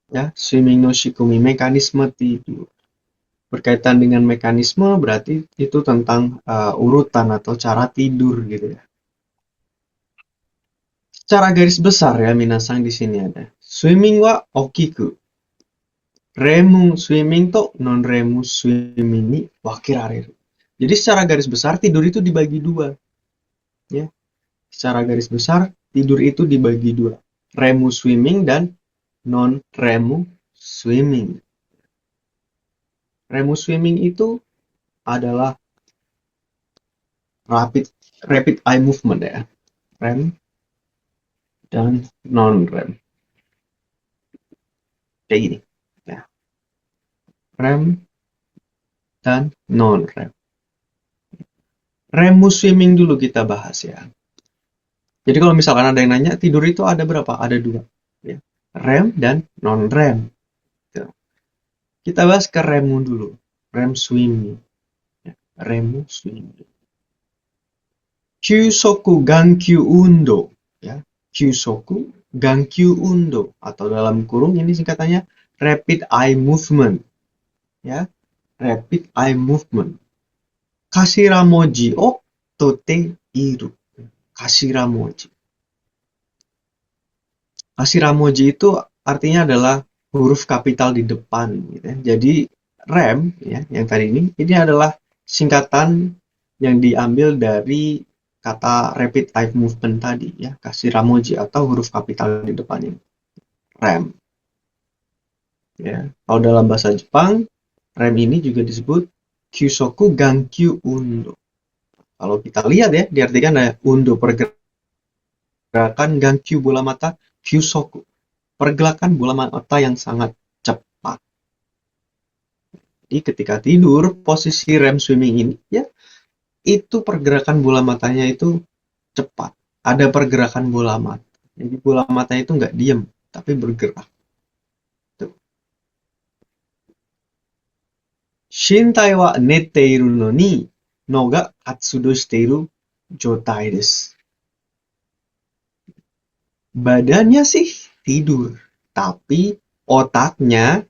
Ya, swimming no shikumi, mekanisme tidur. Berkaitan dengan mekanisme berarti itu tentang urutan atau cara tidur gitu ya. Secara garis besar ya, minasang di sini ada. Swimming wa okiku. Remu swimming to non remu swimming ni wakirareru. Jadi secara garis besar tidur itu dibagi dua, ya. Secara garis besar tidur itu dibagi dua. Remu swimming dan non remu swimming. Remu swimming itu adalah rapid rapid eye movement ya. REM dan non REM. Kayak gini. Ya. REM dan non REM. Remu swimming dulu kita bahas ya. Jadi kalau misalkan ada yang nanya, tidur itu ada berapa? Ada dua. Ya. REM dan non-REM. Gitu. Kita bahas ke remu dulu. REM swimming. Ya. Remu swimming. Kyusoku gankyu undo. Ya. Kyusoku gankyu undo. Atau dalam kurung ini singkatannya rapid eye movement. Ya. Rapid eye movement. Kashiramoji o tote iru. Kashiramoji. Kashiramoji itu artinya adalah huruf kapital di depan gitu ya. Jadi REM ya yang tadi ini adalah singkatan yang diambil dari kata rapid eye movement tadi ya, Kashiramoji atau huruf kapital di depan ini. REM. Ya. Kalau dalam bahasa Jepang, REM ini juga disebut Kyusoku Gankyu Undo. Kalau kita lihat ya, diartikan ada undo pergerakan Gankyu bola mata Kyusoku. Pergerakan bola mata yang sangat cepat. Jadi ketika tidur, posisi REM swimming ini, ya, itu pergerakan bola matanya itu cepat. Ada pergerakan bola mata. Jadi bola matanya itu nggak diem, tapi bergerak. Tuh. Shintai wa netteiru no ni no ga katsudo shiteiru jotai desu. Badannya sih tidur, tapi otaknya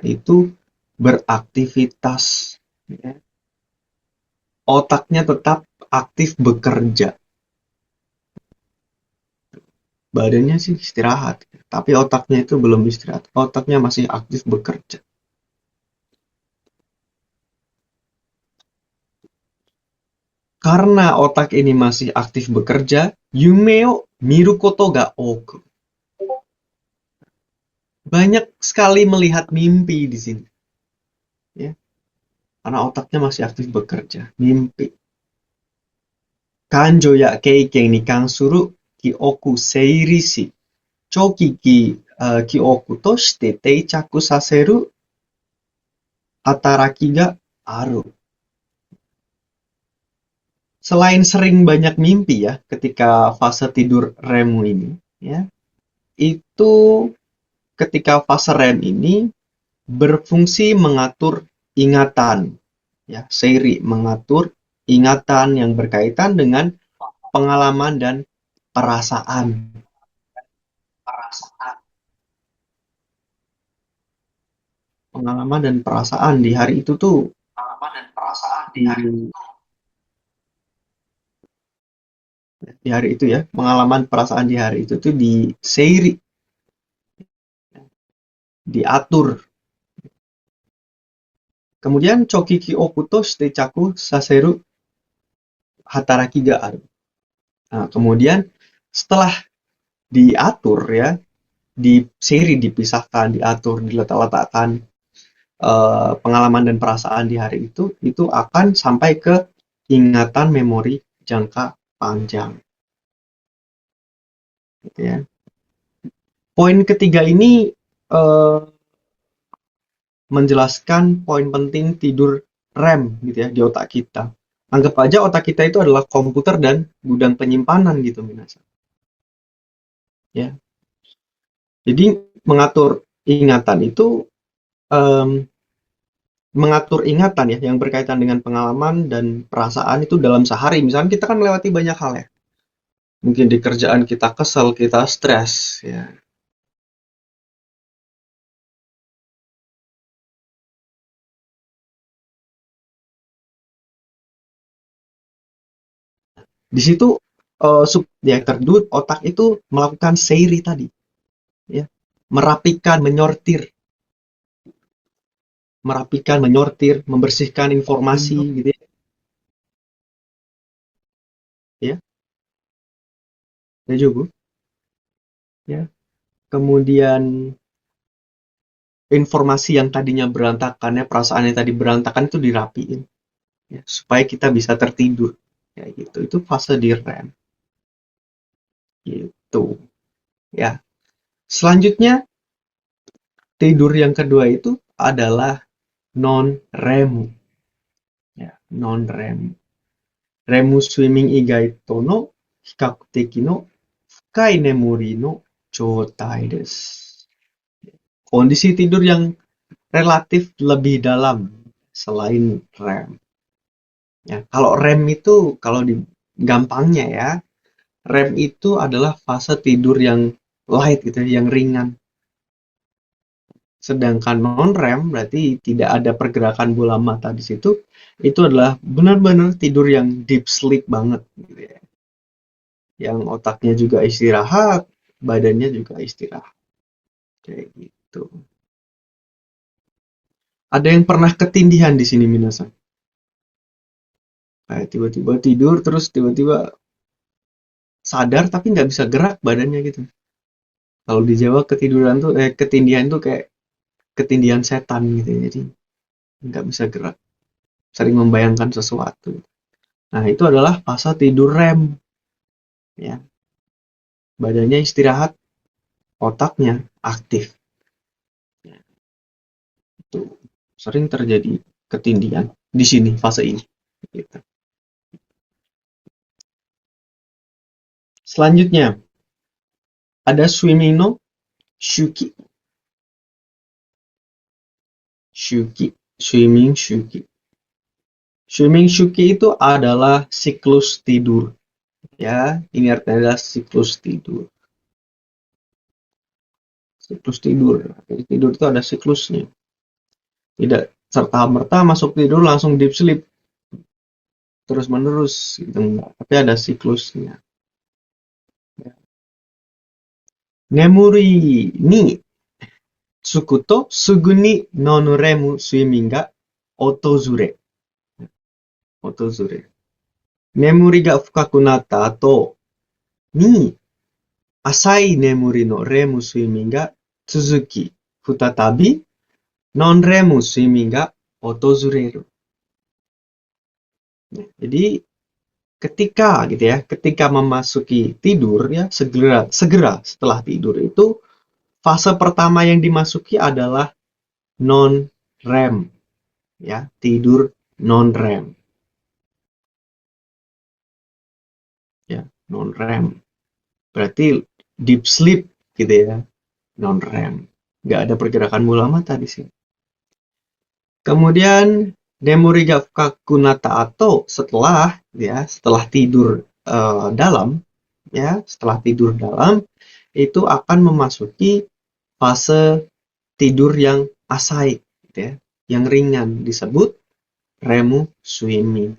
itu beraktivitas. Ya. Otaknya tetap aktif bekerja. Badannya sih istirahat, tapi otaknya itu belum istirahat. Otaknya masih aktif bekerja. Karena otak ini masih aktif bekerja, yume o miru koto ga oku. Banyak sekali melihat mimpi di sini. Ya. Karena otaknya masih aktif bekerja. Mimpi. Kanjo ya keiken ni kansuru kyoku seiri shi, choki kyoku to shite teichaku saseru hataraki ga aru. Selain sering banyak mimpi ya ketika fase tidur REM ini, ya, itu ketika fase REM ini berfungsi mengatur ingatan, ya, seiri mengatur ingatan yang berkaitan dengan pengalaman dan perasaan. Pengalaman dan perasaan di hari itu tuh di, di hari itu ya, pengalaman perasaan di hari itu tuh di seiri, diatur. Kemudian Chokiki Okuto Shitechaku Saseru Hataraki ga aru. Nah, kemudian setelah diatur ya, di seri dipisahkan, diatur, diletak-letakkan pengalaman dan perasaan di hari itu akan sampai ke ingatan memori jangka panjang. Gitu ya. Poin ketiga ini eh, menjelaskan poin penting tidur REM gitu ya di otak kita. Anggap aja otak kita itu adalah komputer dan gudang penyimpanan gitu minasan. Ya. Jadi mengatur ingatan itu em, mengatur ingatan ya yang berkaitan dengan pengalaman dan perasaan itu dalam sehari. Misalnya kita kan melewati banyak hal ya. Mungkin di kerjaan kita kesel, kita stres ya. Di situ ya tersebut otak itu melakukan seiri tadi, ya, merapikan, menyortir, membersihkan informasi, gitu ya. Ya, ya juga, ya. Kemudian informasi yang tadinya berantakan, ya, perasaan yang tadi berantakan itu dirapiin, ya, supaya kita bisa tertidur, ya gitu. Itu fase di REM, gitu, ya. Selanjutnya tidur yang kedua itu adalah non REM, ya, non REM. Remu swimming igai to no hikakuteki no fukai nemuri no choutai desu. Kondisi tidur yang relatif lebih dalam selain REM. Ya, kalau REM itu kalau di gampangnya ya, REM itu adalah fase tidur yang light gitu, yang ringan. Sedangkan non-REM berarti tidak ada pergerakan bola mata di situ. Itu adalah benar-benar tidur yang deep sleep banget gitu ya. Yang otaknya juga istirahat, badannya juga istirahat. Kayak gitu. Ada yang pernah ketindihan di sini minasan? Kayak tiba-tiba tidur terus tiba-tiba sadar tapi nggak bisa gerak badannya gitu. Kalau di Jawa ketiduran tuh ketindihan tuh kayak ketindihan setan gitu ya. Jadi nggak bisa gerak, sering membayangkan sesuatu. Nah, itu adalah fase tidur REM, ya. Badannya istirahat, otaknya aktif. Ya, itu sering terjadi ketindihan di sini fase ini. Gitu. Selanjutnya ada swimming no shuki. Shuki, swimming shuki. Swimming shuki itu adalah siklus tidur. Ya, ini artinya adalah siklus tidur. Siklus tidur. Jadi tidur itu ada siklusnya. Tidak serta-merta masuk tidur langsung deep sleep terus menerus gitu, enggak. Tapi ada siklusnya. Nemuri ni tsuku to sugu ni nonoremu swimming ga otozure. Otozure. Nemuri ga fukaku natta ato ni asai nemuri no remu swimming ga tsuzuki futatabi non-remu swimming ga otozureru. Jadi ketika gitu ya, ketika memasuki tidur ya, segera setelah tidur itu fase pertama yang dimasuki adalah non REM, ya, tidur non REM, ya, non REM. Berarti deep sleep gitu ya, non REM. Nggak ada pergerakan bola mata di sini. Kemudian Demuriga Kakunata atau setelah tidur dalam, ya, setelah tidur dalam itu akan memasuki fase tidur yang asai, gitu ya, yang ringan disebut remu swimming.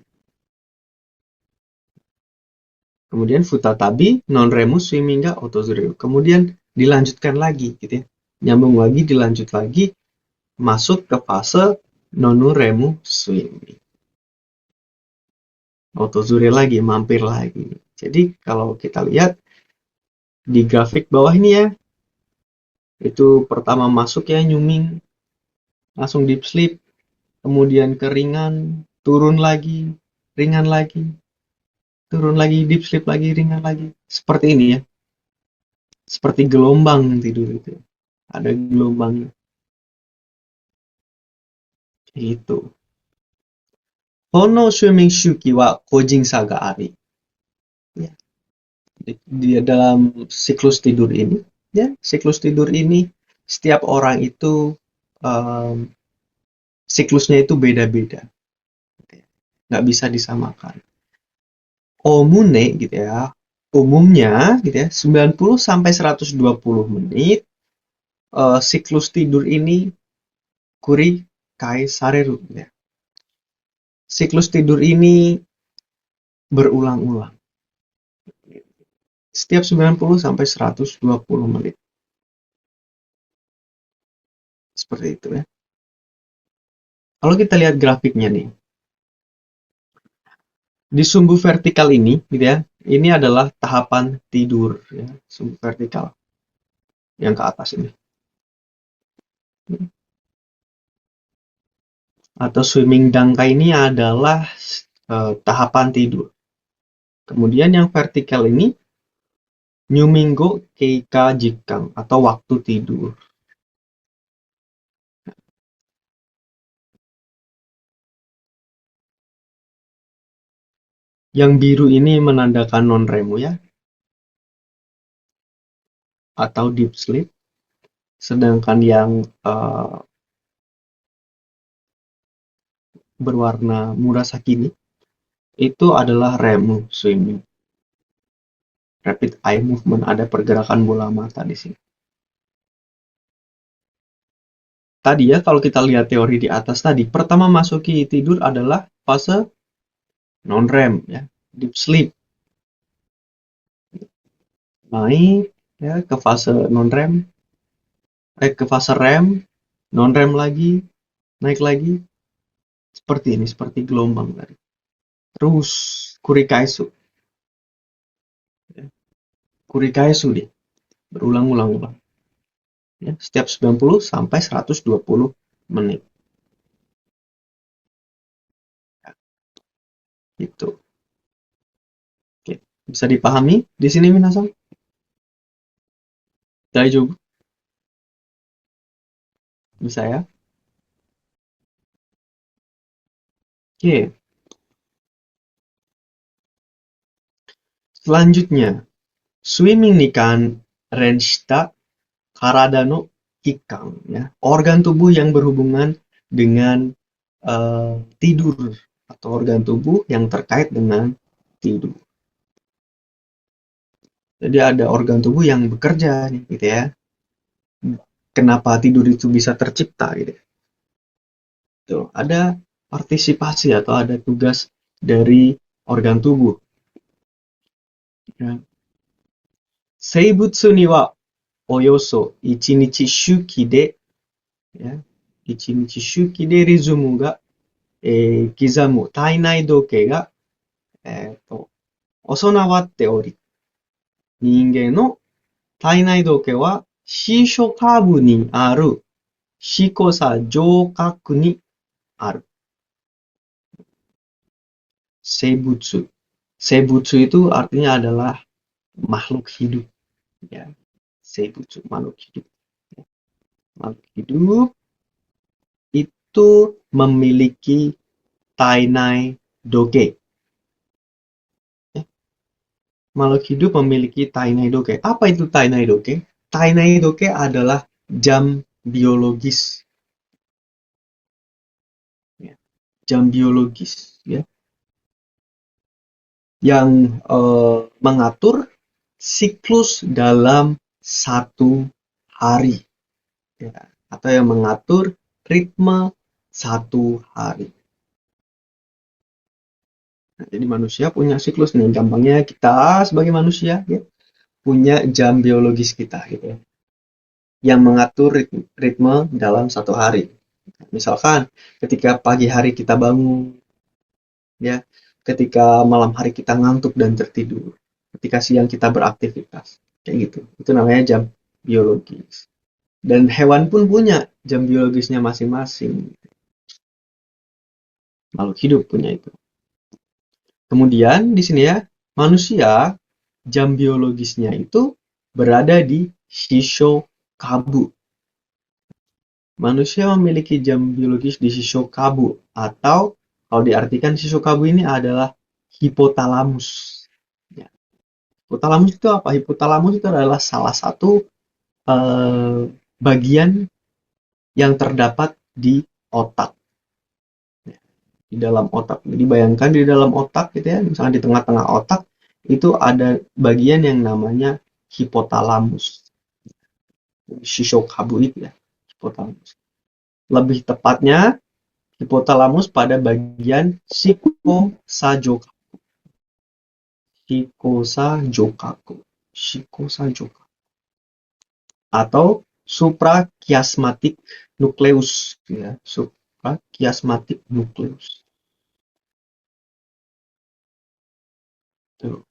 Kemudian futatabi non remu swimming ga otozuru. Kemudian dilanjutkan lagi, gitu ya, nyambung lagi, dilanjut lagi, masuk ke fase nonu remu swimming. Otozure lagi, mampir lagi. Jadi kalau kita lihat di grafik bawah ini ya, itu pertama masuk ya nyuming, langsung deep sleep, kemudian keringan, turun lagi, ringan lagi, turun lagi, deep sleep lagi, ringan lagi. Seperti ini ya, seperti gelombang tidur itu. Ada gelombangnya. Itu. Hono swimming shuki wa kojin saga ari. Ya. Di dalam siklus tidur ini, ya, siklus tidur ini setiap orang itu um, siklusnya itu beda-beda, nggak bisa disamakan. Omune gitu ya, umumnya gitu ya 90 sampai 120 menit siklus tidur ini kuri kai sareru ya. Siklus tidur ini berulang-ulang. setiap 90 sampai 120 menit. Seperti itu ya. Kalau kita lihat grafiknya nih, di sumbu vertikal ini, gitu ya, ini adalah tahapan tidur, ya, sumbu vertikal yang ke atas ini, atau swimming dangka ini adalah tahapan tidur. Kemudian yang vertikal ini Nyumingo Keika Jikang atau waktu tidur. Yang biru ini menandakan non-remu ya, atau deep sleep. Sedangkan yang berwarna murasaki ini itu adalah remu swimming. Rapid eye movement, ada pergerakan bola mata di sini. Tadi ya, kalau kita lihat teori di atas tadi, pertama masuki tidur adalah fase non-rem ya, deep sleep. Naik ya ke fase non-rem, ke fase rem, non-rem lagi, naik lagi. Seperti ini, seperti gelombang tadi. Terus kurikaisu. Ya. Kurikaisu deh, berulang-ulang. Ya, setiap 90 sampai 120 menit. Ya, gitu. Oke, bisa dipahami di sini minasan? Daijoubu? Bisa ya? Oke. Selanjutnya, swimming ni kan renshita karada no kikang ya, organ tubuh yang berhubungan dengan tidur atau organ tubuh yang terkait dengan tidur. Jadi ada organ tubuh yang bekerja nih, gitu ya. Kenapa tidur itu bisa tercipta gitu. Tuh, ada partisipasi atau ada tugas dari organ tubuh. Ya. Seibutsu ni wa oyoso 1日周期で、ya, 1日周期でリズムが、刻む体内時計が、備わっており、人間の体内時計は視床下部にある視交差上核にある。Seibutsu. Seibutsu itu artinya adalah makhluk hidup. Ya. Seibutsu, makhluk hidup. Makhluk hidup itu memiliki tainai doge. Ya. Makhluk hidup memiliki tainai doge. Apa itu tainai doge? Tainai doge adalah jam biologis. Ya. Jam biologis. Ya. Yang mengatur siklus dalam satu hari. Ya. Atau yang mengatur ritme satu hari. Nah, jadi manusia punya siklus nih. Gampangnya kita sebagai manusia ya, punya jam biologis kita gitu ya, yang mengatur ritme dalam satu hari. Misalkan ketika pagi hari kita bangun, ya, ketika malam hari kita ngantuk dan tertidur, ketika siang kita beraktivitas, kayak gitu. Itu namanya jam biologis. Dan hewan pun punya jam biologisnya masing-masing. Makhluk hidup punya itu. Kemudian di sini ya, manusia jam biologisnya itu berada di shisho kabu. Manusia memiliki jam biologis di shisho kabu, atau kalau diartikan shisho kabu ini adalah hipotalamus. Ya. Hipotalamus itu apa? Hipotalamus itu adalah salah satu bagian yang terdapat di otak. Ya. Di dalam otak. Jadi bayangkan di dalam otak gitu ya, misalnya di tengah-tengah otak itu ada bagian yang namanya hipotalamus. Shisho kabu itu ya, hipotalamus. Lebih tepatnya hipotalamus pada bagian shikosajokaku. Shikosajokaku. shikosancho atau suprachiasmatic nucleus ya, suprachiasmatic nucleus. Tuh.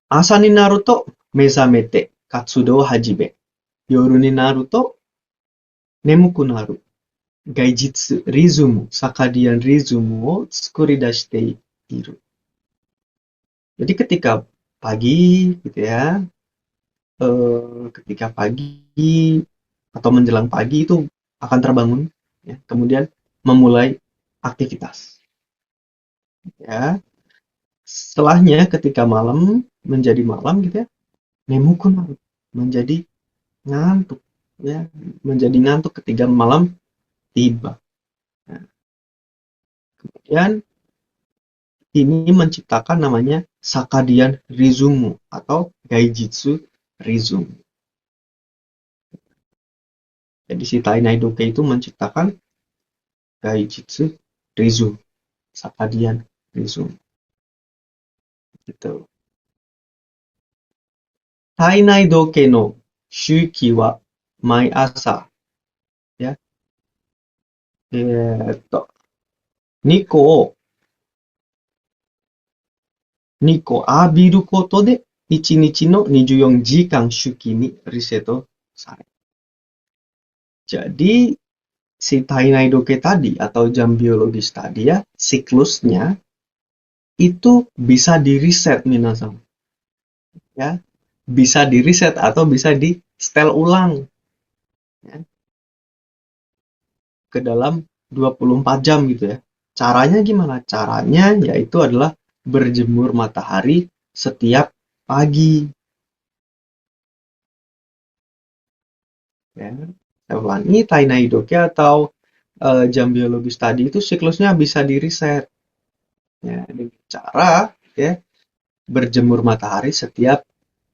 Asa ni naru to mesamete katsudo hajime. Yoru ni naru to nemuku naru. Gaijitsu rizumu, sakadian rizumu o tsukuridashite iru. Jadi ketika pagi gitu ya, ketika pagi atau menjelang pagi itu akan terbangun, ya, kemudian memulai aktivitas. Ya, setelahnya ketika malam menjadi malam gitu ya, nemuku naru, menjadi ngantuk, ya, menjadi ngantuk ketika malam tiba. Nah, kemudian ini menciptakan namanya Sakadian Rizumu atau Gaijitsu Rizumu. Jadi si Tainai Doke itu menciptakan Gaijitsu Rizumu, Sakadian Rizumu. Gitu. Tainai Doke no Shuki wa Mai Asa. Ya. 2個2個浴びることで1日の24時間周期にリセットされる. Jadi si Tainai Doke tadi atau jam biologis tadi ya, siklusnya itu bisa di reset minasan. Ya, bisa di reset atau bisa di setel ulang ya, ke dalam 24 jam gitu ya. Caranya gimana? Caranya yaitu adalah berjemur matahari setiap pagi. Ya. Saya ulangi, Tainai Doke atau jam biologis tadi itu siklusnya bisa di reset ya, dengan cara ya berjemur matahari setiap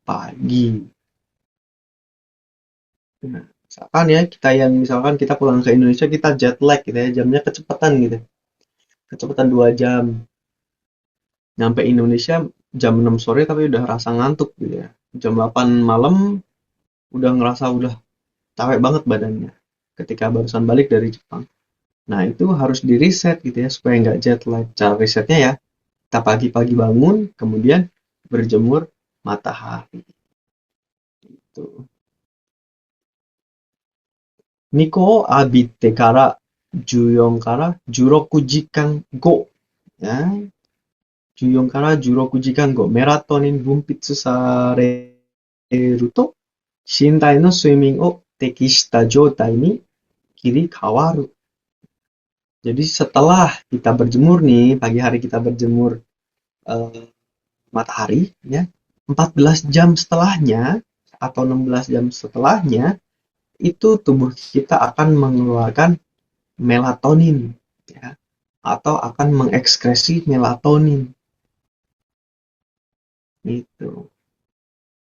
pagi. Nah, misalkan kita pulang ke Indonesia kita jet lag gitu ya, jamnya kecepatan gitu. Kecepatan 2 jam. Nyampe Indonesia jam 6 sore tapi udah rasa ngantuk gitu ya. Jam 8 malam udah capek banget badannya ketika barusan balik dari Jepang. Nah, itu harus di reset gitu ya supaya nggak jet lag. Cara resetnya ya kita pagi-pagi bangun kemudian berjemur matahari. Itu. Niko o abite kara 14から16時間後、ya. 14から16時間後、メラトニン分泌されると、身体の睡眠を適した状態に切り替わる. Jadi setelah kita berjemur nih, pagi hari kita berjemur matahari, ya, 14 jam setelahnya atau 16 jam setelahnya, itu tubuh kita akan mengeluarkan melatonin, ya, atau akan mengekskresi melatonin. Itu.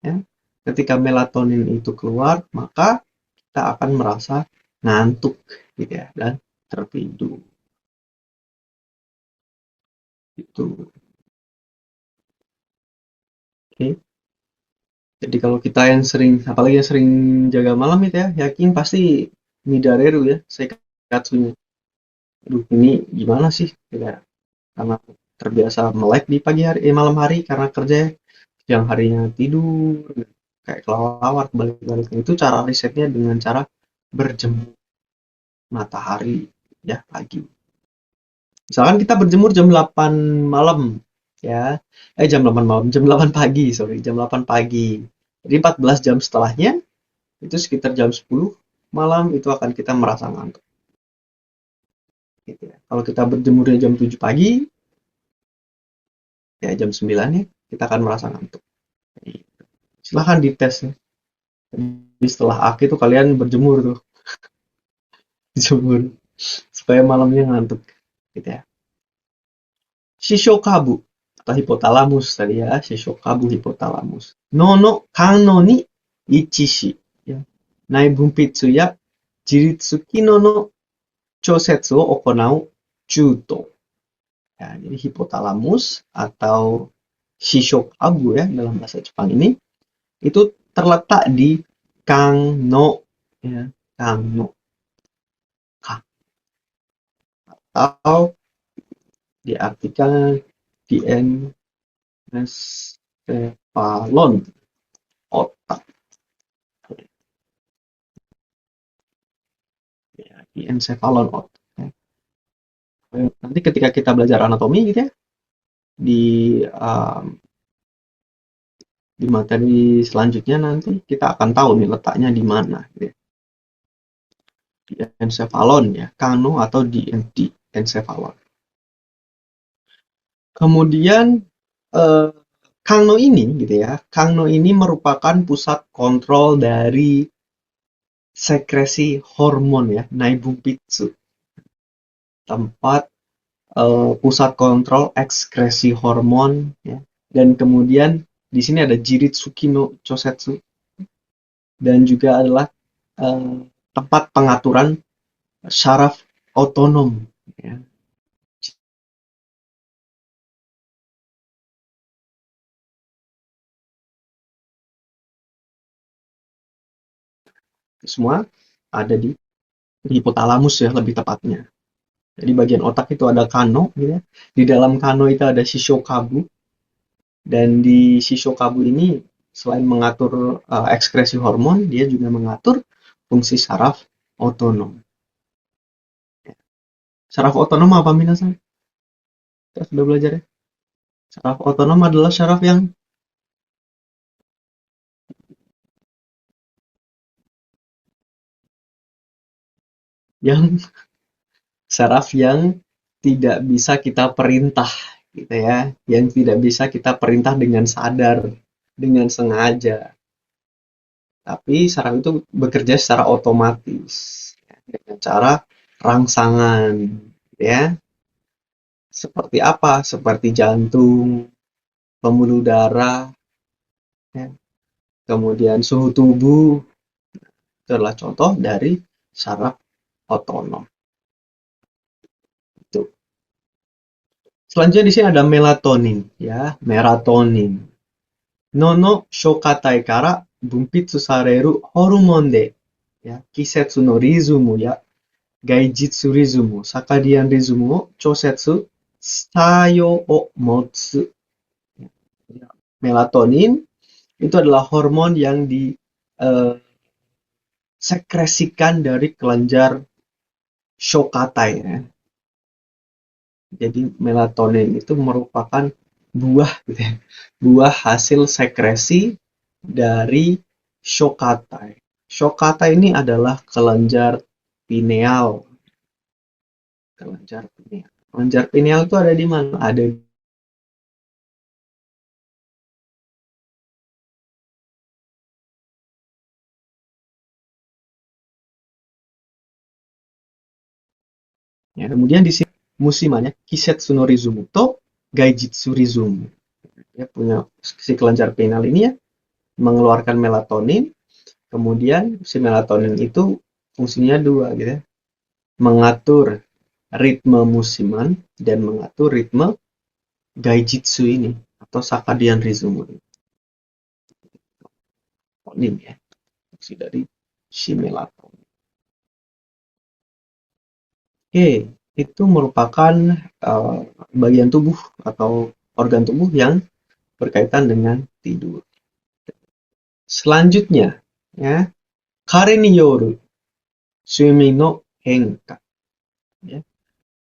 Ya. Ketika melatonin itu keluar, maka kita akan merasa ngantuk gitu ya, dan tertidur. Itu. Oke. Jadi kalau kita yang sering, apalagi yang sering jaga malam itu ya, yakin pasti midareru ya, seikatsunya. Aduh, ini gimana sih? Ya, karena terbiasa melek di malam hari karena kerja ya. Yang harinya tidur, kayak kelelawar balik-balik. Itu cara risetnya dengan cara berjemur matahari ya pagi. Misalkan kita berjemur jam 8 malam ya. Jam 8 malam, jam 8 pagi, sorry, jam 8 pagi. Jadi 14 jam setelahnya itu sekitar jam 10 malam itu akan kita merasa ngantuk. Gitu ya. Kalau kita berjemurnya jam 7 pagi, ya jam 9 ya, kita akan merasa ngantuk. Gitu. Silahkan dites ya. Jadi setelah aki tuh kalian berjemur tuh, jemur supaya malamnya ngantuk, gitu ya. Shishokabu atau hipotalamus tadi ya, shishokabu hipotalamus. Nono kano ni ichishi, ya. Nai bunpitsu ya jiritsu kino no chosetsu o okonau chuto. Ya, jadi hipotalamus atau Shishokabu ya dalam bahasa Jepang ini itu terletak di Kangno ya, Kangno Ka- atau diartikan diencephalon otak ya, diencephalon otak ya. Nanti ketika kita belajar anatomi gitu ya di um, di materi selanjutnya nanti kita akan tahu nih letaknya di mana gitu ya. Di encephalon ya, Kano atau di encephalon. Kemudian eh, Kangno ini gitu ya, Kangno ini merupakan pusat kontrol dari sekresi hormon ya, Naibupitsu, tempat pusat kontrol ekskresi hormon ya. Dan kemudian di sini ada Jiritsuki no Chosetsu dan juga adalah eh, tempat pengaturan syaraf otonom ya. Semua ada di hipotalamus ya lebih tepatnya. Jadi bagian otak itu ada kano gitu ya. Di dalam kano itu ada shishokabu dan di shishokabu ini selain mengatur ekskresi hormon, dia juga mengatur fungsi saraf otonom. Saraf otonom apa minasan? Kita sudah belajar ya. Saraf otonom adalah saraf yang saraf yang tidak bisa kita perintah gitu ya, yang tidak bisa kita perintah dengan sadar, dengan sengaja. Tapi saraf itu bekerja secara otomatis ya, dengan cara rangsangan ya. Seperti apa? Seperti jantung, pembuluh darah ya. Kemudian suhu tubuh itu adalah contoh dari saraf otonom. Itu. Selanjutnya di sini ada melatonin ya, melatonin. Nono shokatai kara bunpitsu sareru hormon de ya, kisetsu no rizumu ya gaijitsu rizumu, sakadian rizumu o chosetsu sayo o motsu. Melatonin itu adalah hormon yang disekresikan dari kelenjar Shokatai ya. Jadi melatonin itu merupakan buah gitu ya. Buah hasil sekresi dari Shokatai. Shokatai ini adalah kelenjar pineal. Kelenjar pineal. Kelenjar pineal itu ada di mana? Ada ya. Kemudian di sini musimannya Kisetsu no Rizumu to Gaijitsu Rizumu. Ya, punya si kelenjar pineal ini ya mengeluarkan melatonin. Kemudian si melatonin itu fungsinya dua gitu ya. Mengatur ritme musiman dan mengatur ritme gaijitsu ini atau sakadian rizumu ini ya. Fungsi dari si melatonin. Oke, itu merupakan bagian tubuh atau organ tubuh yang berkaitan dengan tidur. Selanjutnya, ya, kare ni yoru swimming no henka. Ya,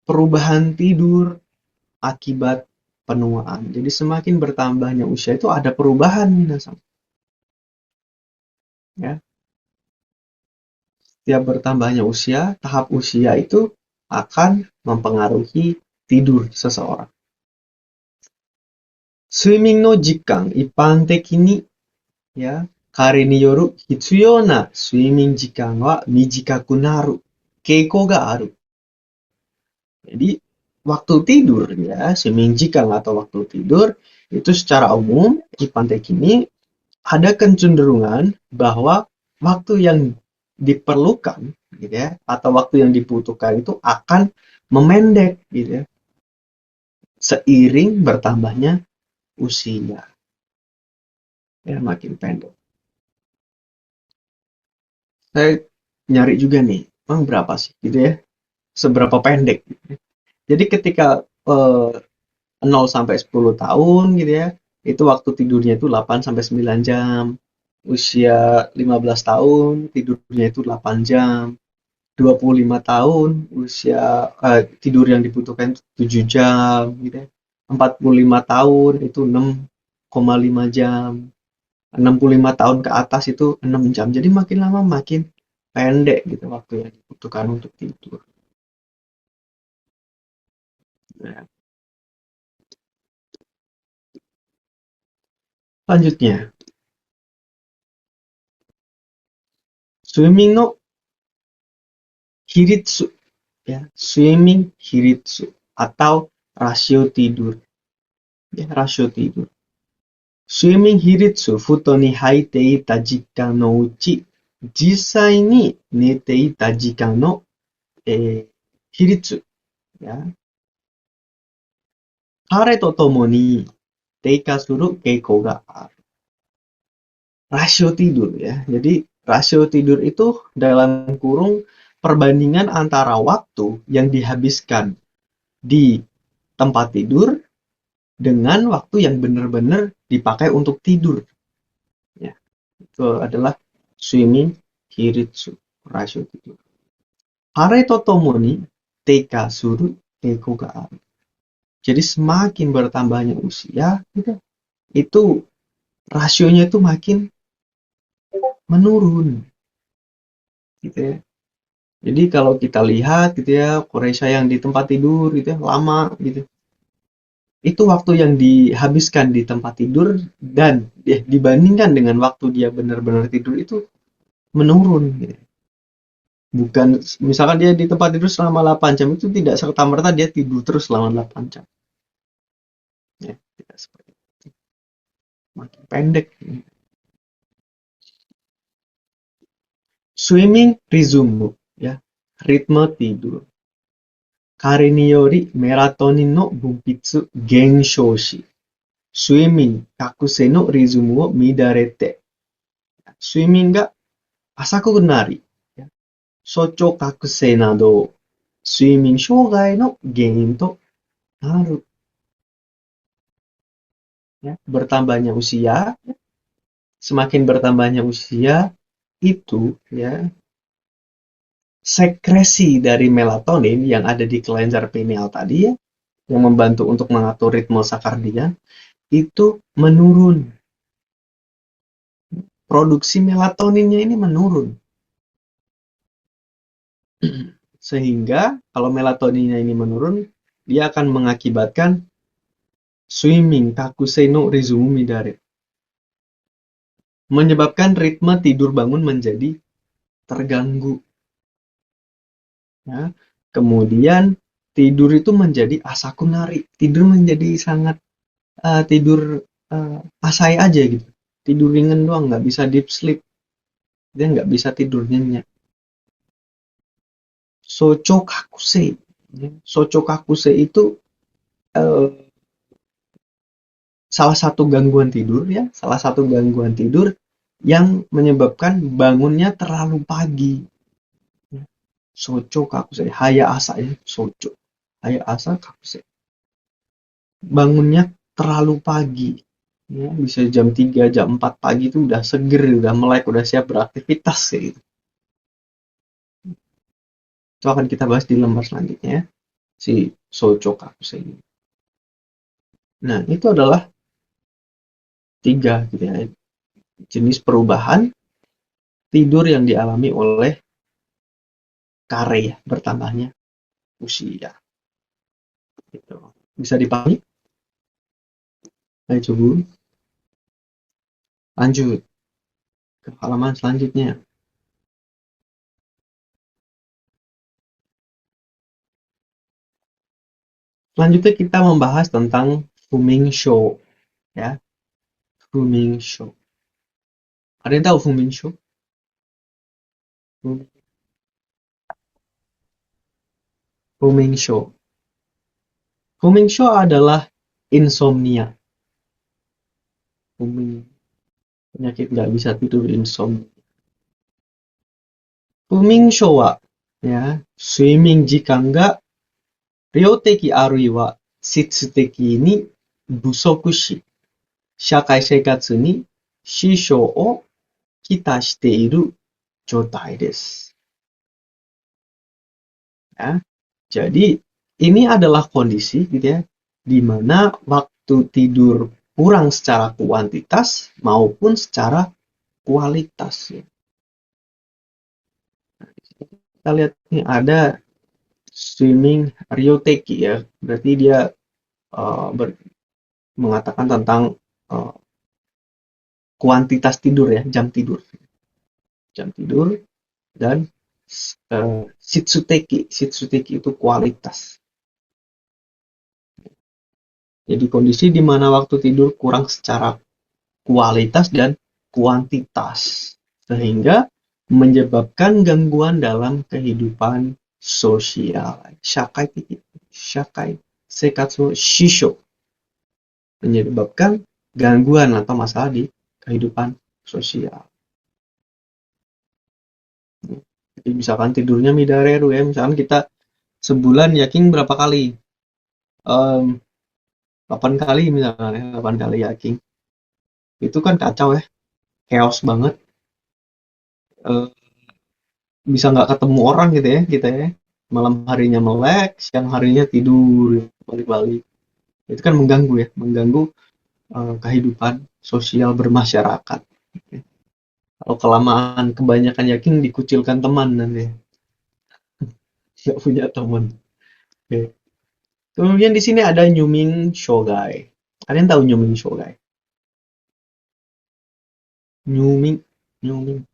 perubahan tidur akibat penuaan. Jadi semakin bertambahnya usia itu ada perubahan minasan. Ya, setiap bertambahnya usia, tahap usia itu akan mempengaruhi tidur seseorang. Swimming no jikan ipan teki ni ya kare ni yoru hitsuyou na swimming jikan wa mijikaku naru keiko ga aru. Jadi waktu tidur ya, swimming jikan atau waktu tidur itu secara umum ipan teki ini ada kecenderungan bahwa waktu yang diperlukan gitu ya atau waktu yang dibutuhkan itu akan memendek gitu ya seiring bertambahnya usia, ya makin pendek. Saya nyari juga nih, emang berapa sih gitu ya, seberapa pendek. Jadi ketika eh, 0 sampai 10 tahun gitu ya, itu waktu tidurnya itu 8 sampai 9 jam. Usia 15 tahun, tidurnya itu 8 jam. 25 tahun, tidur yang dibutuhkan itu 7 jam gitu ya. 45 tahun itu 6,5 jam. 65 tahun ke atas itu 6 jam. Jadi makin lama makin pendek gitu waktu yang dibutuhkan untuk tidur. Nah, selanjutnya, swimming no hiritsu, ya, swimming hiritsu atau rasio tidur, ya, rasio tidur. Swimming hiritsu futo ni haite ita jikan no uchi jisai ni nete ita jikan no hiritsu, ya, kare to tomo ni teika suru keiko ga aru. Rasio tidur, ya. Jadi rasio tidur itu dalam kurung perbandingan antara waktu yang dihabiskan di tempat tidur dengan waktu yang benar-benar dipakai untuk tidur. Ya, itu adalah swimming hiritsu, rasio tidur. Hare totomo ni teika suru teiko ga aru. Jadi semakin bertambahnya usia, gitu, itu rasionya itu makin menurun, gitu ya. Jadi kalau kita lihat gitu ya, Korea yang di tempat tidur gitu ya, lama gitu. Itu waktu yang dihabiskan di tempat tidur dan dibandingkan dengan waktu dia benar-benar tidur itu menurun gitu. Bukan misalkan dia di tempat tidur selama 8 jam itu tidak serta-merta dia tidur terus selama 8 jam. Ya, tidak seperti itu. Makin pendek. Swimming resume, ya. Ritme tidur. Kare ni yori melatonin no bunpitsu genshou shi, swimming kakuse no rizumu wo midarete. Swimming ga asaku nari, ya, socho kakuse nado swimming shogai no genin to naru. Ya, bertambahnya usia, semakin bertambahnya usia itu, ya, sekresi dari melatonin yang ada di kelenjar pineal tadi, ya, yang membantu untuk mengatur ritme sakardian itu menurun. Produksi melatoninnya ini menurun. Sehingga kalau melatoninnya ini menurun, dia akan mengakibatkan swimming kakusei no rizumu midare. Menyebabkan ritme tidur bangun menjadi terganggu. Ya. Kemudian tidur itu menjadi asakunari. Tidur menjadi sangat tidur asai aja gitu. Tidur ringan doang, nggak bisa deep sleep. Dia nggak bisa tidur nyenyak. Sochokakuse. Sochokakuse itu eh, salah satu gangguan tidur, ya, salah satu gangguan tidur yang menyebabkan bangunnya terlalu pagi. Socho kakuse, haya asa, ya, socho. Haya asa kakuse. Bangunnya terlalu pagi. Ya, bisa jam 3, jam 4 pagi itu udah seger, udah melek, udah siap beraktivitas gitu. Itu akan kita bahas di lembar selanjutnya, ya, si Socho kakuse ini. Nah, itu adalah 3 gitu ya, jenis perubahan tidur yang dialami oleh Kare, ya, bertambahnya usia. Gitu. Bisa dipahami? Ayo coba lanjut ke halaman selanjutnya. Selanjutnya kita membahas tentang Fuming Show, ya. Fuming Show. Ada yang tahu Fuming Show? Fuming Show. Fuming Show adalah insomnia. booming penyakit nggak bisa tidur insomnia. Booming showa ya, swimming jika nggak ryoteki arui wa shitsuteki ni busoku shi shakai seikatsu ni shishou o kita shite iru jotai desu. Ya, jadi ini adalah kondisi gitu ya, di mana waktu tidur kurang secara kuantitas maupun secara kualitas. Ya. Kita lihat nih ada swimming ryoteki ya, berarti dia mengatakan tentang uh, kuantitas tidur ya, jam tidur dan shitsuteki itu kualitas. Jadi kondisi di mana waktu tidur kurang secara kualitas dan kuantitas, sehingga menyebabkan gangguan dalam kehidupan sosial. Shakai sekatsu shisho, menyebabkan gangguan atau masalah di kehidupan sosial. Jadi misalkan tidurnya midareru ya, misalkan kita sebulan yakin berapa kali? 8 kali misalnya, 8 kali yakin. Itu kan kacau ya, chaos banget. Bisa nggak ketemu orang gitu ya kita ya. Malam harinya melek, siang harinya tidur balik-balik. Itu kan mengganggu ya, mengganggu kehidupan sosial bermasyarakat. Kalau kelamaan kebanyakan yakin dikucilkan teman nanti, nggak punya teman. Oke. Kemudian di sini ada Nyuming Shogai. Kalian tahu Nyuming Shogai? Nyuming, Nyuming.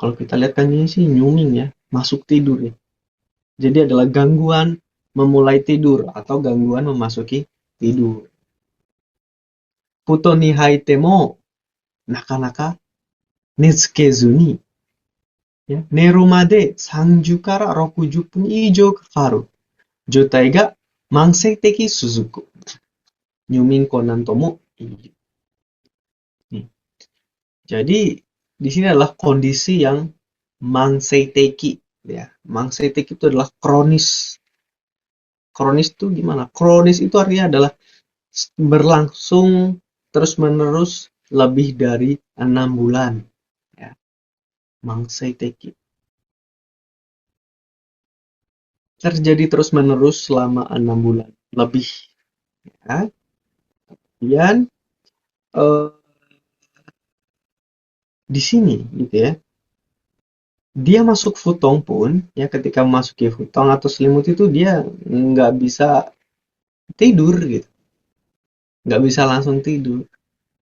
Kalau kita lihat kan ini sih Nyuming ya, masuk tidur ya. Jadi adalah gangguan memulai tidur atau gangguan memasuki tidur. Futo ni haite mo nakanaka netsukezu ni ya, neru made 30から 60分以上かかる状態が慢性的続く。入眠困難とも言う。Jadi di sini adalah kondisi yang mangseiteki ya. Mangseiteki itu adalah kronis. Kronis itu gimana? Kronis itu artinya adalah berlangsung terus-menerus lebih dari 6 bulan. Ya. Mangseiteki. Terjadi terus-menerus selama 6 bulan lebih. Ya. Kemudian di sini gitu ya, dia masuk futong pun ya, ketika memasuki futong atau selimut itu dia nggak bisa tidur gitu, nggak bisa langsung tidur,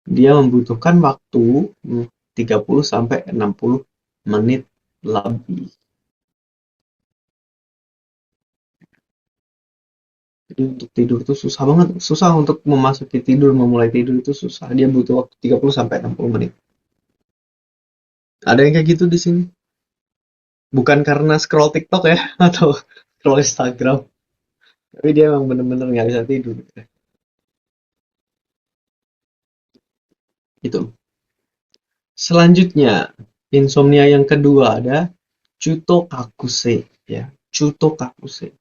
dia membutuhkan waktu 30 sampai 60 menit lebih. Jadi untuk tidur itu susah banget, susah untuk memasuki tidur, memulai tidur itu susah, dia butuh waktu 30 sampai 60 menit. Ada yang kayak gitu di sini? Bukan karena scroll TikTok ya, atau scroll Instagram, tapi dia emang bener-bener nggak bisa tidur. Itu. Selanjutnya, insomnia yang kedua ada Chutokakuse ya. Chutokakuse.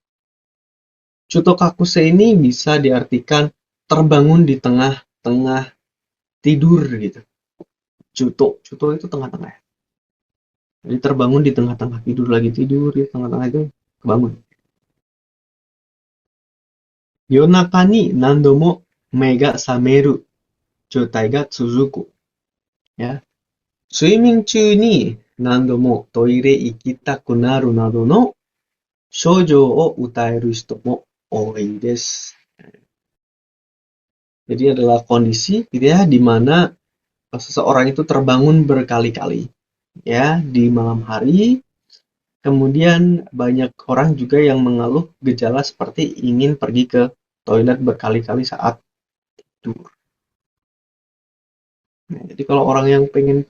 Chutokakuse ini bisa diartikan terbangun di tengah-tengah tidur gitu. Chuto itu tengah-tengah. Jadi terbangun di tengah-tengah tidur, lagi tidur di tengah-tengah itu kebangun. Yonaka ni nando mo me ga sameru jotai ga tsuzuku. Ya. 睡眠中に何度もトイレ行きたくなるなどの症状を訴える人も多いです。Jadi adalah kondisi gitu ya, di mana seseorang itu terbangun berkali-kali ya di malam hari. Kemudian banyak orang juga yang mengeluh gejala seperti ingin pergi ke toilet berkali-kali saat tidur. Nah, jadi kalau orang yang pengen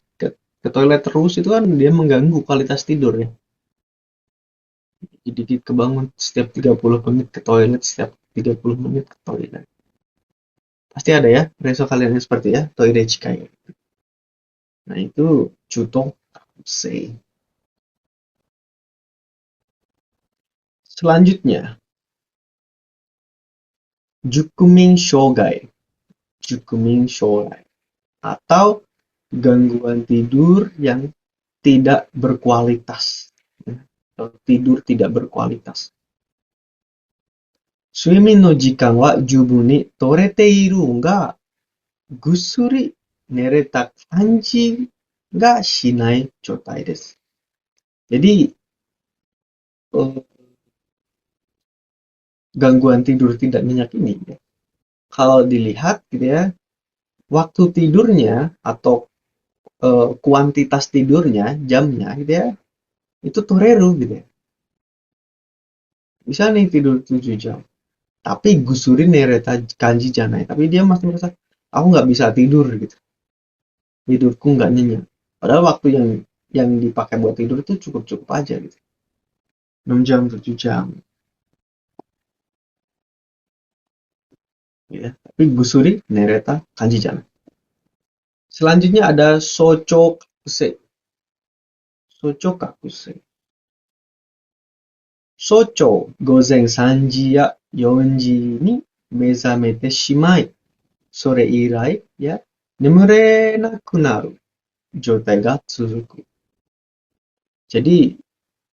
ke toilet terus itu kan dia mengganggu kualitas tidur ya. Dikit kebangun setiap 30 menit ke toilet, setiap 30 menit ke toilet. Pasti ada ya reso kalian yang seperti ya, toire chikai. Nah, itu juto kakusei. Selanjutnya, jukumin shogai. Jukumin shogai. Atau gangguan tidur yang tidak berkualitas. Tidur tidak berkualitas. Suimin no jikan wa jubun ni torete iru ga gussuri nereta kanji ga shinai jotai desu. Jadi gangguan tidur tidak nyenyak ini ya, kalau dilihat gitu ya, waktu tidurnya atau kuantitas tidurnya, jamnya gitu ya, itu toreru gitu ya. Bisa nih tidur 7 jam. Tapi gusuri nereta kanji janai. Tapi dia masih merasa, aku nggak bisa tidur gitu. Tidurku nggak nyenyak. Padahal waktu yang dipakai buat tidur itu cukup-cukup aja gitu. 6 jam, 7 jam. Ya. Tapi gusuri nereta kanji janai. Selanjutnya ada sochokuse. Sochokakuse. Socho gozen 3時や4時に目覚めてしまい、それ以来や眠れなくなる状態が続く. Jadi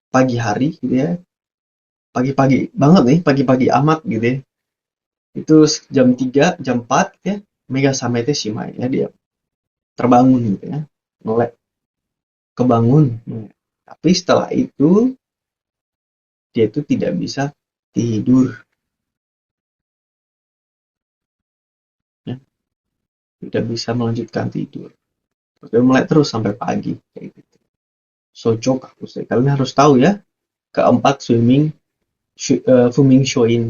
pagi hari gitu ya, pagi-pagi banget nih, pagi-pagi amat gitu ya. Itu jam 3, jam 4 ya, mega samete shimai ya, dia terbangun gitu ya, melek, kebangun. Tapi setelah itu dia itu tidak bisa tidur, ya, tidak bisa melanjutkan tidur. Dia melek terus sampai pagi kayak gitu. Sojo kakusei. Kalian harus tahu ya. Keempat Fuming Shoin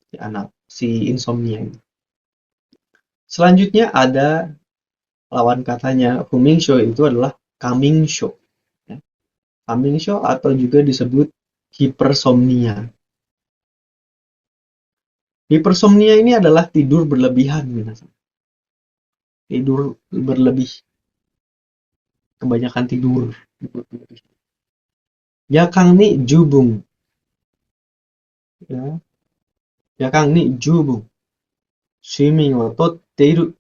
si anak si insomnia ini. Selanjutnya ada lawan katanya Fuming Show itu adalah Coming Show. Ya. Coming Show atau juga disebut hipersomnia. Hipersomnia ini adalah tidur berlebihan, minasan. Tidur berlebih. Kebanyakan tidur. Yakang ni jubung. Ya. Yakang ni jubung. Swimming wa totteiru.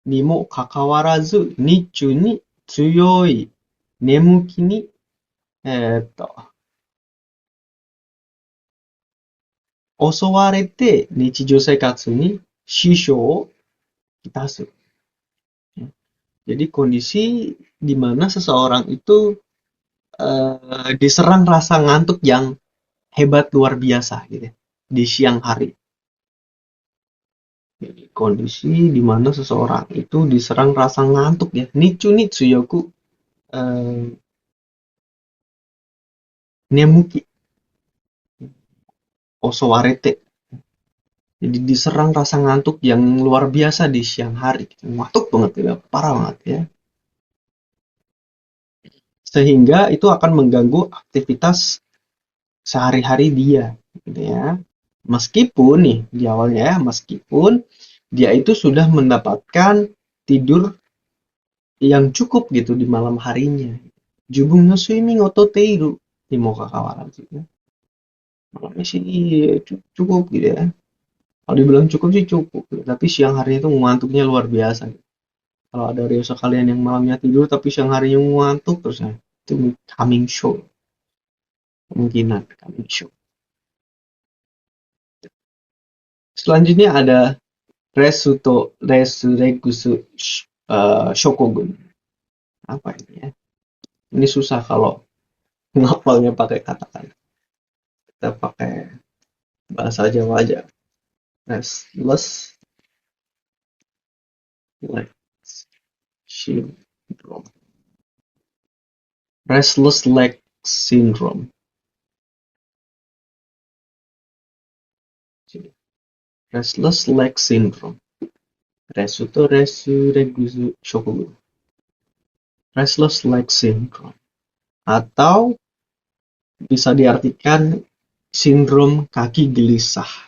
Ni mo kakawarazu, nichu ni tsuyoi nemuki ni, 襲われて日常生活に支障をきたす. Jadi kondisi di mana seseorang itu diserang rasa ngantuk yang hebat luar biasa gitu ya, di siang hari. Jadi kondisi di mana seseorang itu diserang rasa ngantuk ya. Nichu ni tsuyoku nemuki. Osowarete. Jadi diserang rasa ngantuk yang luar biasa di siang hari. Ngantuk banget ya, parah banget ya. Sehingga itu akan mengganggu aktivitas sehari-hari dia, gitu ya. Meskipun nih di awalnya ya, meskipun dia itu sudah mendapatkan tidur yang cukup gitu di malam harinya. Jubung no swimming ototeiru di moka kawaran sih. Malamnya sih cukup gitu ya. Kalau dibilang cukup sih cukup, tapi siang harinya itu ngantuknya luar biasa. Kalau ada riosa kalian yang malamnya tidur tapi siang harinya ngantuk terus ya, itu coming show. Kemungkinan coming show. Selanjutnya ada Resuregusu Shokogun. Apa ini ya? Ini susah kalau ngapalnya pakai kata-kata. Kita pakai bahasa Jawa aja. Restless leg syndrome. Restless leg syndrome. Restless leg syndrome. Resuregusu Shokogun. Restless leg syndrome. Atau bisa diartikan sindrom kaki gelisah.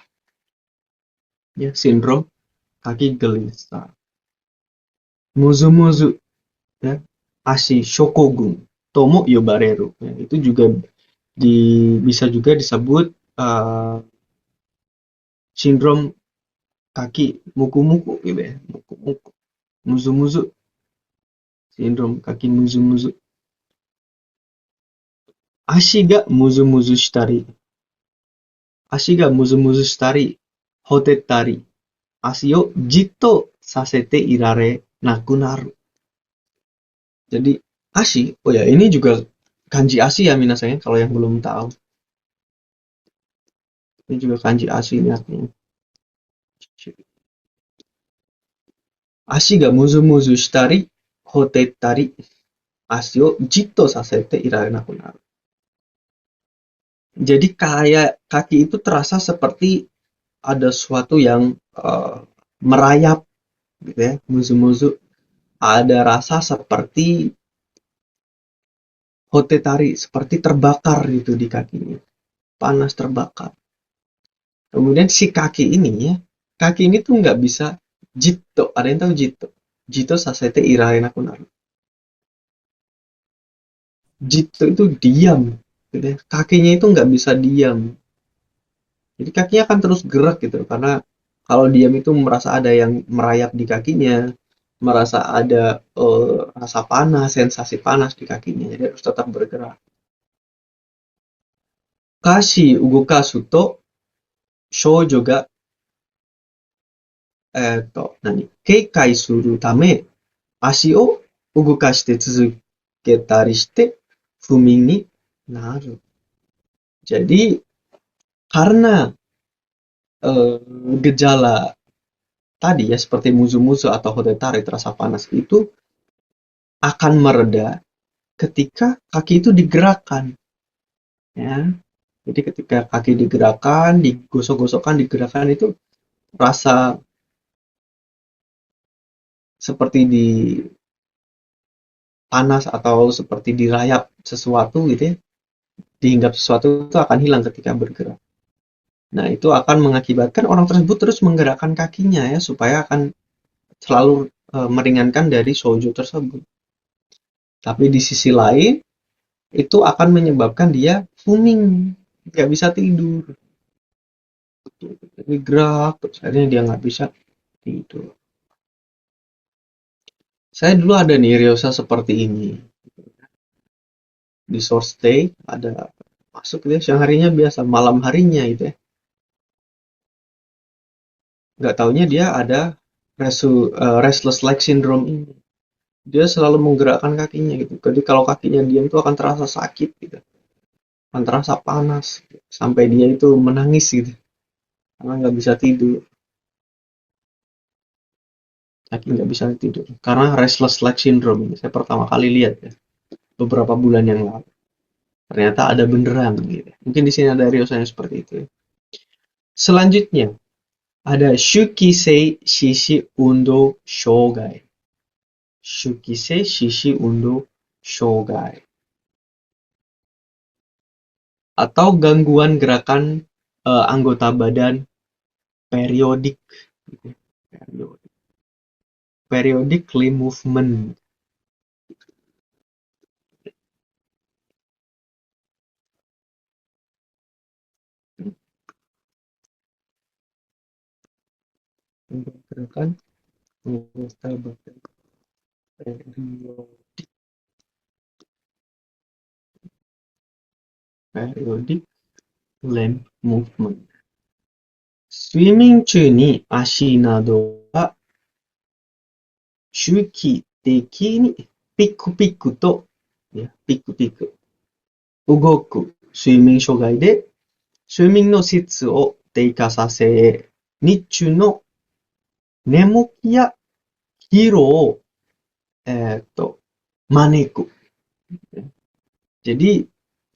Ya, sindrom kaki gelisah. Muzu-muzu, ya, ashi shokogun tomo yobareru. Ya, itu juga bisa juga disebut sindrom kaki muku-muku gitu ya, muku-muku, muzu-muzu, sindrom kaki muzu-muzu. Ashi ga muzu-muzu shitari, ashi ga muzu-muzu shitari, hotettari, ashi o jitto sasete irare naku naru. Jadi ashi, oh ya ini juga kanji ashi ya minasanya kalau yang belum tahu. Ini juga kanji ashi ini artinya. Ashi ga muzu-muzu shitari, hotettari, ashi o jitto sasete irare naku naru. Jadi kayak kaki itu terasa seperti ada sesuatu yang merayap gitu ya, muzu-muzu. Ada rasa seperti hotetari, seperti terbakar gitu di kakinya. Panas terbakar. Kemudian si kaki ini ya, kaki ini tuh nggak bisa jitto. Ada yang tahu jitto? Jitto sasete irare naku naru. Jitto itu diam. Gitu ya. Kakinya itu nggak bisa diam. Jadi kakinya akan terus gerak gitu. Karena kalau diam itu merasa ada yang merayap di kakinya. Merasa ada rasa panas, sensasi panas di kakinya. Jadi harus tetap bergerak. Kashi ugokasu to shoujo ga keikai suru tame ashi o ugokashite tsuzuketari shite fumin ni naru. Jadi karena gejala tadi ya seperti muzu-muzu atau hotetari terasa panas itu akan mereda ketika kaki itu digerakkan ya. Jadi ketika kaki digerakkan, digosok-gosokkan, digerakkan itu rasa seperti di panas atau seperti dirayap sesuatu gitu ya, dihinggap sesuatu itu akan hilang ketika bergerak. Nah, itu akan mengakibatkan orang tersebut terus menggerakkan kakinya ya supaya akan selalu meringankan dari shoujo tersebut. Tapi di sisi lain itu akan menyebabkan dia fuming, nggak bisa tidur. Jadi gerak, terus akhirnya dia nggak bisa tidur. Saya dulu ada nih ryosa seperti ini. Di short stay ada masuk gitu ya, siang harinya biasa, malam harinya gitu ya. Nggak taunya dia ada restless leg syndrome ini. Dia selalu menggerakkan kakinya gitu. Jadi kalau kakinya diam itu akan terasa sakit gitu. Akan terasa panas. Sampai dia itu menangis gitu. Karena nggak bisa tidur. Kaki nggak bisa tidur. Karena restless leg syndrome ini. Saya pertama kali lihat ya. Beberapa bulan yang lalu. Ternyata ada beneran gitu. Mungkin di sini ada riosanya seperti itu ya. Selanjutnya ada Shukisei Shishi Undo Shogai. Shukisei Shishi Undo Shogai. Atau gangguan gerakan anggota badan periodik. Periodic limb movement. Gerakan anggota badan periodik. Periodic limb movement. Swimming 中に足などが周期的にピクピクと、ピクピク動く睡眠障害で、睡眠の質を低下させ、日中の眠気や疲労を、招く。Jadi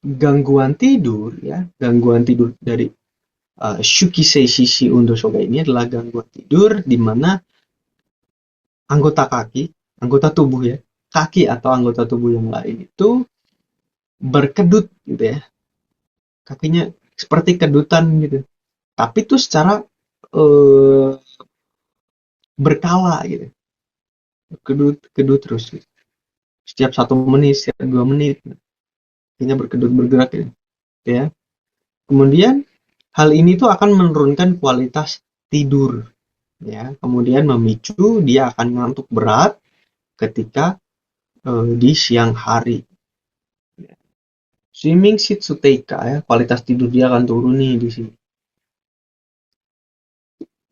gangguan tidur ya, gangguan tidur dari Shukisei Shishi Undo Shoga ini adalah gangguan tidur di mana anggota kaki, anggota tubuh ya, kaki atau anggota tubuh yang lain itu berkedut gitu ya. Kakinya seperti kedutan gitu. Tapi itu secara berkala gitu, berkedut terus gitu. Setiap 1 menit, setiap 2 menit, kakinya berkedut bergerak gitu, ya. Kemudian hal ini tuh akan menurunkan kualitas tidur, ya. Kemudian memicu dia akan ngantuk berat ketika di siang hari. Swimming Shitsu Teika, ya, kualitas tidur dia akan turun nih di sini.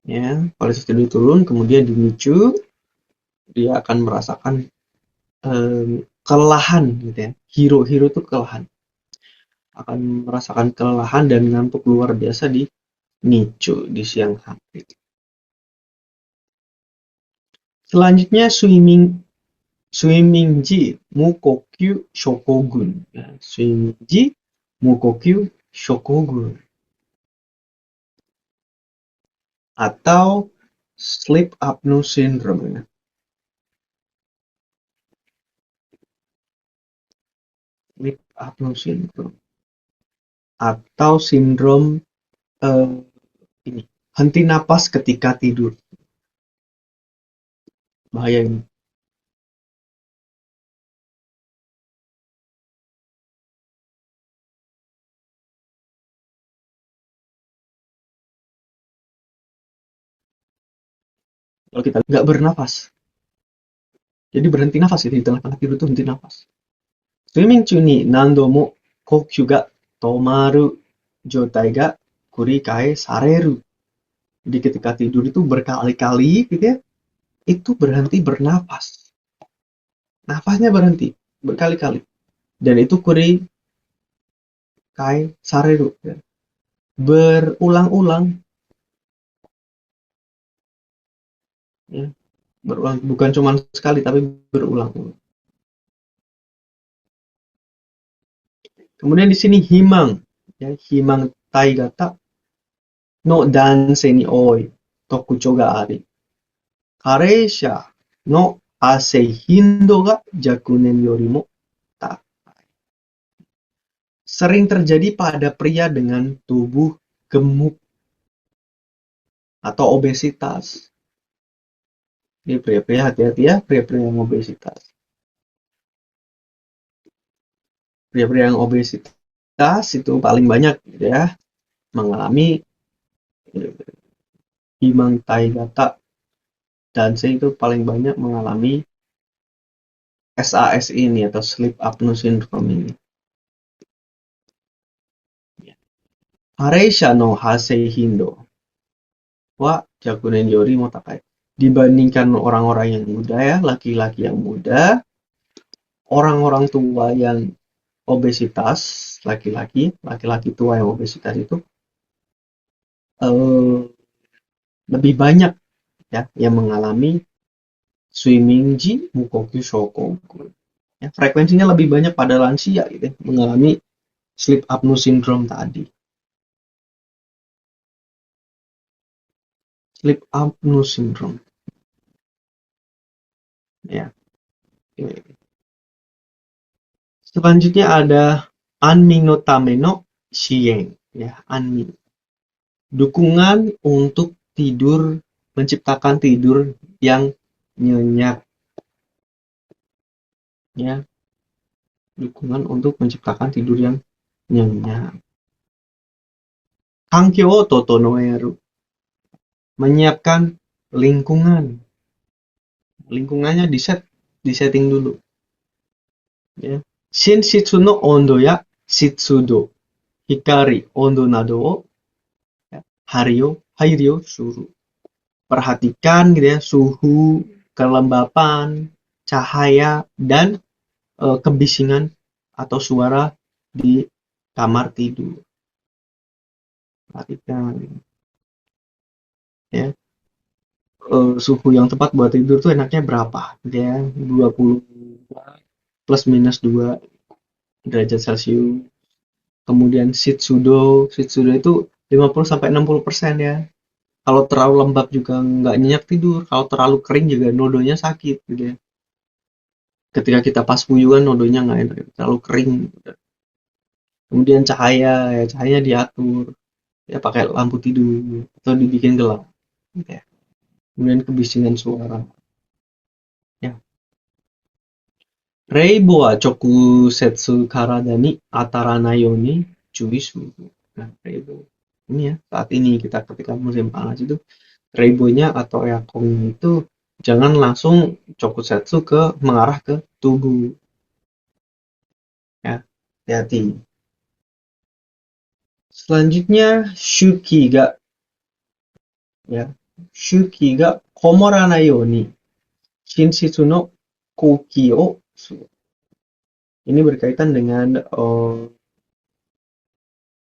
Ya, kualitas tidur turun, kemudian dipicu, dia akan merasakan kelelahan gitu ya. Hero tuh kelelahan. Akan merasakan kelelahan dan ngantuk luar biasa di Nicu di siang hari. Selanjutnya Swimmingji Mukokyu Shokogun. Ya, Swimmingji Mukokyu Shokogun atau sleep apnea syndrome, ya. Sleep apnea syndrome atau sindrom eh, ini henti napas ketika tidur. Bahaya ini. Kalau kita nggak bernafas, jadi berhenti nafas itu di tengah-tengah tidur tuh henti nafas. Swimming chuni nando mo kokyu ga tomaru jotai ga kurikai sareru. Jadi ketika tidur itu berkali-kali gitu ya, itu berhenti bernafas. Nafasnya berhenti berkali-kali. Dan itu kurikai sareru, ya. Berulang-ulang, ya. Berulang, bukan cuma sekali tapi berulang-ulang. Kemudian di sini himang, ya, himang taigata no danse ni oi tokucho ga ari. Kareisha no asei hindo ga jakunen yorimo takai. Sering terjadi pada pria dengan tubuh gemuk atau obesitas. Ini pria-pria hati-hati ya, pria-pria yang obesitas. Pria-pria yang obesitas itu paling banyak gitu ya mengalami himang taigata dan saya itu paling banyak mengalami SAS ini atau sleep apnea syndrome ini. Hareisha no hasei hindo wa jakunen yori motakai. Dibandingkan orang-orang yang muda ya, laki-laki yang muda, orang-orang tua yang obesitas, laki-laki tua yang obesitas itu eh, lebih banyak ya yang mengalami Swimmingji Mukoku Shokoku. Ya, frekuensinya lebih banyak pada lansia gitu ya, mengalami sleep apnea syndrome tadi. Sleep apnea syndrome. Ya. Selanjutnya ada Anming no Tame no Shien. Ya, Anming. Dukungan untuk tidur, menciptakan tidur yang nyenyak. Ya, dukungan untuk menciptakan tidur yang nyenyak. Kankyo totonoeru. Menyiapkan lingkungan. Lingkungannya disetting dulu. Ya. Shin shitsu no ondo ya shitsudo, hikari ondo nado o ya, hairyo suru. Perhatikan gitu ya suhu, kelembapan, cahaya dan kebisingan atau suara di kamar tidur. Perhatikan ya. Suhu yang tepat buat tidur tuh enaknya berapa? Gitu ya, 20 plus minus 2 derajat Celcius. Kemudian Shitsudo itu 50-60% ya. Kalau terlalu lembab juga nggak nyenyak tidur. Kalau terlalu kering juga nodonya sakit gitu ya. Ketika kita pas puyuhan nodonya nggak enak, terlalu kering. Gitu. Kemudian cahayanya diatur ya pakai lampu tidur atau dibikin gelap. Gitu ya. kemudian kebisingan suara. Ya. Reibo wa chokusetsu karada ni ataranai yo ni cui suru. Nah, reibo. Ini ya, saat ini kita ketika musim panas itu, reibonya atau earthquake itu jangan langsung chokusetsu ke mengarah ke tubuh. Ya, hati-hati. Selanjutnya, shuki ga ya, shuki ga komoranai yo ni shinshitsu no koki o suru. Ini berkaitan dengan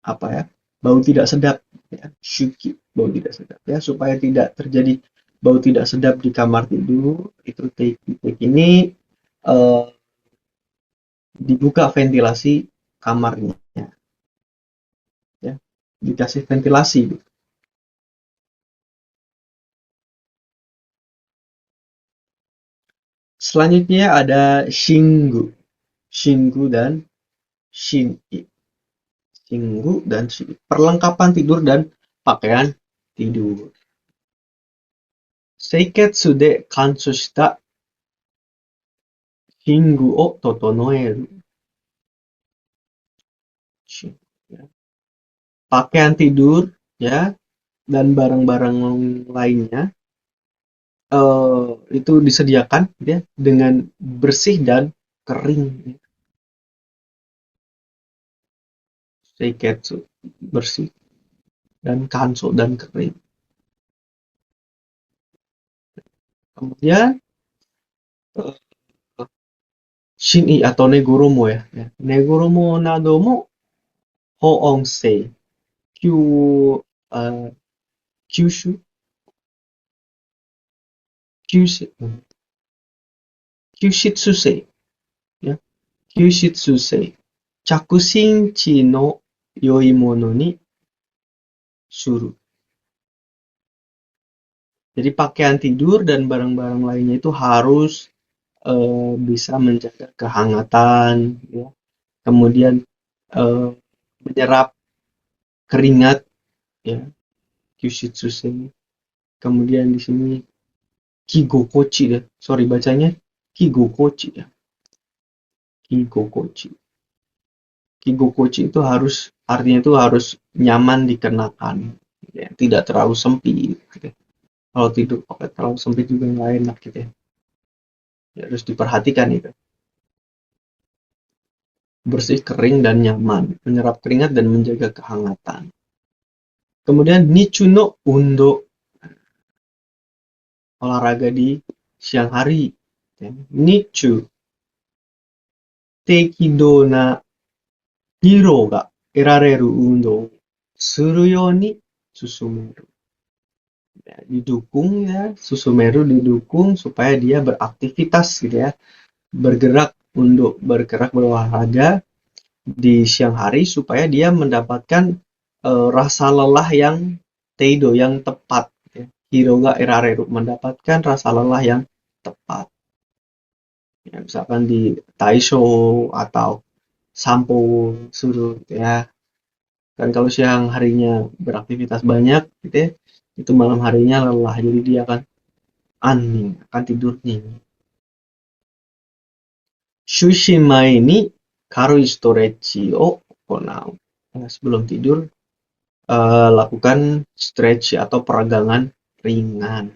apa ya, bau tidak sedap ya, shuki, bau tidak sedap ya, supaya tidak terjadi bau tidak sedap di kamar tidur. Itu teknik ini eh, dibuka ventilasi kamarnya ya, dikasih ventilasi. Selanjutnya ada shingu, shingu dan shin'i, shingu dan shin'i, perlengkapan tidur dan pakaian tidur. Seiketsu de kanso shita shingu o totonoeru. Ya. Pakaian tidur ya dan barang-barang lainnya itu disediakan ya dengan bersih dan kering. Seiketsu bersih dan kanso dan kering. Kemudian shin'i atau negoromo ya. Negoromo nado mo hoonsei kyu uh, kyushu kyushi kyushitsusei ya, kyushitsusei chakushinchi no yoi mono ni suru. Jadi pakaian tidur dan barang-barang lainnya itu harus bisa menjaga kehangatan, ya. Kemudian menyerap keringat, ya, kyushitsusei. Kemudian di sini kigokochi ya, sorry bacanya kigokochi ya, kigokochi. Kigokochi itu harus, artinya itu harus nyaman dikenakan, ya, tidak terlalu sempit. Gitu. Kalau tidur pakai terlalu sempit juga nggak enak gitu ya. Ya, harus diperhatikan itu. Bersih, kering, dan nyaman, menyerap keringat dan menjaga kehangatan. Kemudian nichu no undo, olahraga di siang hari. Nichu tekido na hiro ga erareru undo suru yo ni susumeru. Ya, didukung ya, susumeru didukung supaya dia beraktivitas gitu ya, bergerak berolahraga di siang hari supaya dia mendapatkan rasa lelah yang teido, yang tepat ya. Hiroga erareru, mendapatkan rasa lelah yang tepat ya, misalkan di taisho atau sampo suruh ya, kan kalau siang harinya beraktivitas banyak gitu ya, itu malam harinya lelah, jadi dia akan anning, akan tidur nyenyak. Shushimai ni karui stretchi o konau. Nah, sebelum tidur lakukan stretch atau peragangan ringan.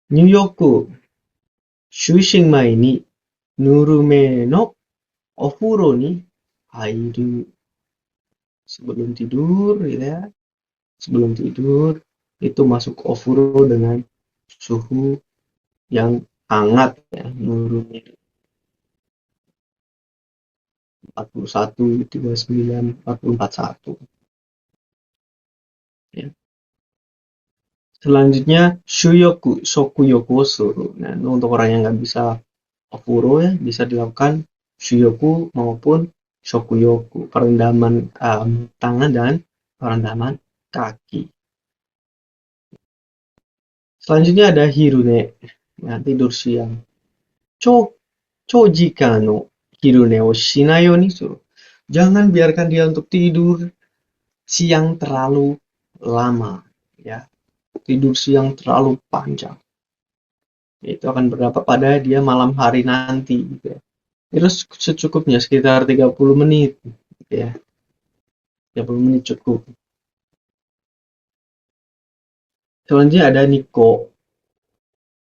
Nyuyoku shushinmai ni nurume no ofuro ni hairu. Sebelum tidur ya, sebelum tidur itu masuk ofuro dengan suhu yang hangat ya, nurume 41, 39, 40, 41 ya. Selanjutnya shuyoku, shokuyoku suru. Nah, untuk orang yang nggak bisa ofuro ya, bisa dilakukan shuyoku maupun shokuyoku, perendaman tangan dan perendaman kaki. Selanjutnya ada hirune, ya, tidur siang. Chojika no hirune o shinai yo ni suru. Jangan biarkan dia untuk tidur siang terlalu lama, ya. tidur siang terlalu panjang. Itu akan berdampak pada dia malam hari nanti gitu ya. Terus secukupnya sekitar 30 menit gitu ya. 30 menit cukup. Selanjutnya ada Niko.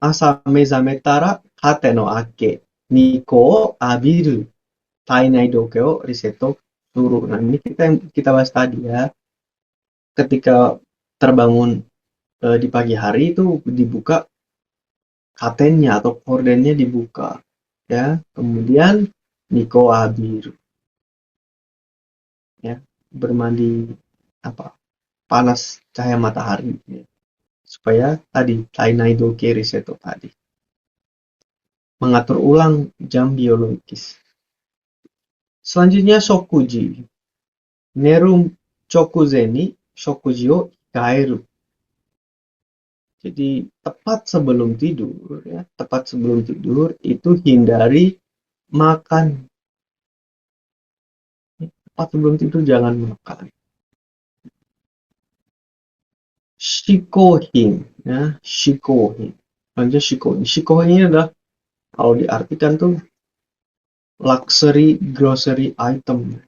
Asa mezametara kate no ake. Niko o abiru. Tainai doke o riseto suru. Nah, ini kita bahas tadi ya. Ketika terbangun di pagi hari itu dibuka katennya atau kordennya dibuka ya. Kemudian Niko abiru ya, bermandi apa? Panas cahaya matahari ya. Supaya tadi tainai doke riseto tadi mengatur ulang jam biologis. Selanjutnya shokuji. Neru chokuzen ni shokuji o hikaeru. Jadi tepat sebelum tidur itu hindari makan. Tepat sebelum tidur jangan makan. Shikohin, ya, shikohin. Lanjut shikohin. Shikohin ini adalah kalau diartikan tuh luxury grocery item.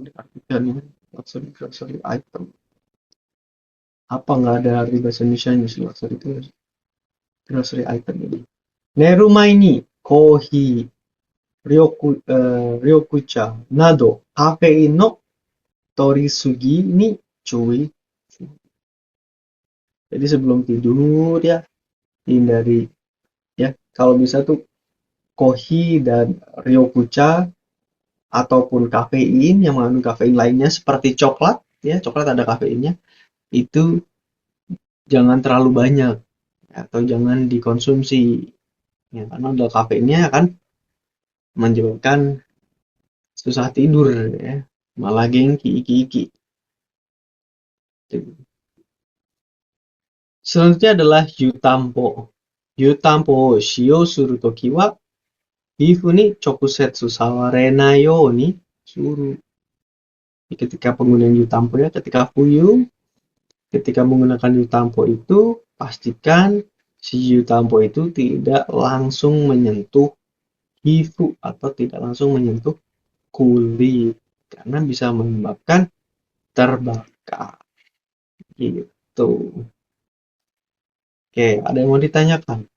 Diartikan ya, luxury grocery item. Apa nggak ada di bahasa Indonesia sih luxury itu grocery item ini? Neruma ini kohi, ryokucha, nado, kafein no torisugi ni cui. Jadi sebelum tidur ya hindari ya kalau bisa tuh kohi dan ryokucha ataupun kafein yang mengandung kafein lainnya seperti coklat ya, coklat ada kafeinnya, itu jangan terlalu banyak atau jangan dikonsumsi ya, karena ada kafeinnya kan menyebabkan susah tidur ya, malah gengki iki-iki. Selanjutnya adalah yutampo. Yutampo o shio suru toki wa hifu ni chokusetsu sawarenai yo ni suru. Ketika penggunaan yutampo ya, ketika fuyu, ketika menggunakan yutampo itu pastikan si yutampo itu tidak langsung menyentuh hifu atau tidak langsung menyentuh kulit karena bisa menyebabkan terbakar gitu. Oke, ada yang mau ditanyakan?